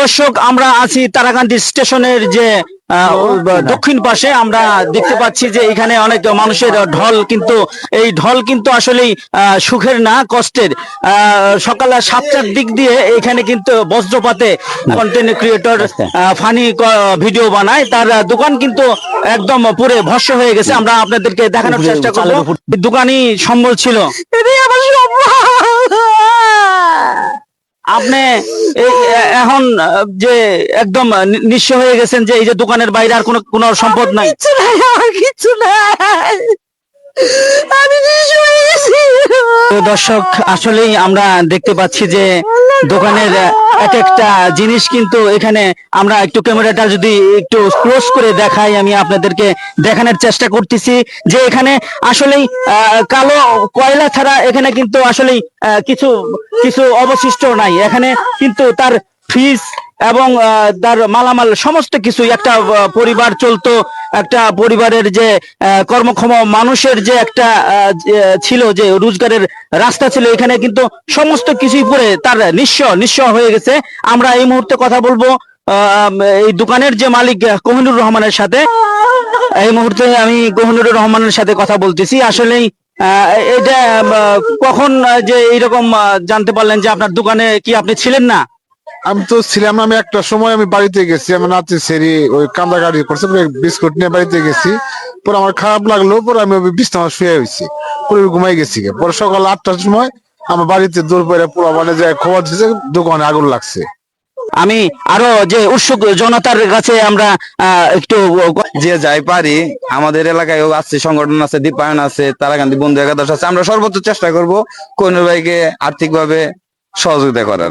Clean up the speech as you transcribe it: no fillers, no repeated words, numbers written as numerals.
দর্শক, আমরা আছি তারাকান্দি স্টেশনের যে দক্ষিণ পাশে। আমরা দেখতে পাচ্ছি যে এখানে অনেক মানুষের ঢল, কিন্তু এই ঢল কিন্তু আসলেই সুখের না, কষ্টের। সকাল 7টার দিক দিয়ে এখানে কিন্তু বজ্রপাতে কন্টেন্ট ক্রিয়েটর ফানি ভিডিও বানায়, তার দোকান কিন্তু একদম পুরে ভস্ম হয়ে গেছে। আমরা আপনাদেরকে দেখানোর চেষ্টা করবো। দোকানই সম্বল ছিল। আপনি এখন যে একদম নিঃস্ব হয়ে গেছেন, যে এই যে দোকানের বাইরে আর কোনো সম্পদ নাই? কিছু নাই, আমি নিঃস্ব হয়ে গেছি। তো দর্শক, আসলেই আমরা দেখতে পাচ্ছি যে দোকানের এক একটা জিনিস কিন্তু এখানে, আমরা একটু ক্যামেরাটা যদি একটু ক্লোজ করে দেখাই, আমি আপনাদেরকে দেখানোর চেষ্টা করতেছি যে এখানে আসলেই কালো কয়লা ছাড়া এখানে কিন্তু আসলেই কিছু কিছু অবশিষ্ট নাই। এখানে কিন্তু তার ফ্রিজ এবং তার মালামাল সমস্ত কিছু, একটা পরিবার চলতো, একটা পরিবারের যে কর্মক্ষম মানুষের যে একটা ছিল, যে রোজগারের রাস্তা ছিল, এখানে কিন্তু সমস্ত কিছুই পড়ে তার নিঃস্ব হয়ে গেছে। আমরা এই মুহূর্তে কথা বলবো এই দোকানের যে মালিক কোহিনুর রহমানের সাথে। এই মুহূর্তে আমি কোহিনুর রহমানের সাথে কথা বলতেছি। আসলেই এটা কখন যে এইরকম জানতে পারলেন যে আপনার দোকানে কি আপনি ছিলেন না? আমি তো ছিলাম, আমি একটা সময় আমি বাড়িতে গেছি, আমার নাতি সেরি ওই কান্দাকাটি করছে, বিস্কুট নিয়ে বাড়িতে গেছি। পরে আমার খারাপ লাগলো, পরে আমি বিছানা শুয়ে হয়েছি, পরে ঘুমাই গেছি। পরে সকাল 8টার সময় আমার বাড়িতে দৌড় পড়ে পুরো মানে যায় খবর দিয়েছে দোকানে আগুন লাগছে। আমি আরো যে উৎসুক জনতার কাছে আমরা একটু যে যাই পারি, আমাদের এলাকায় আছে, সংগঠন আছে, দীপায়ন আছে, তারাকান্দি বন্ধু একাদশ আছে, আমরা সর্বোচ্চ চেষ্টা করব কোহিনুর ভাইকে আর্থিকভাবে সহযোগিতা করার।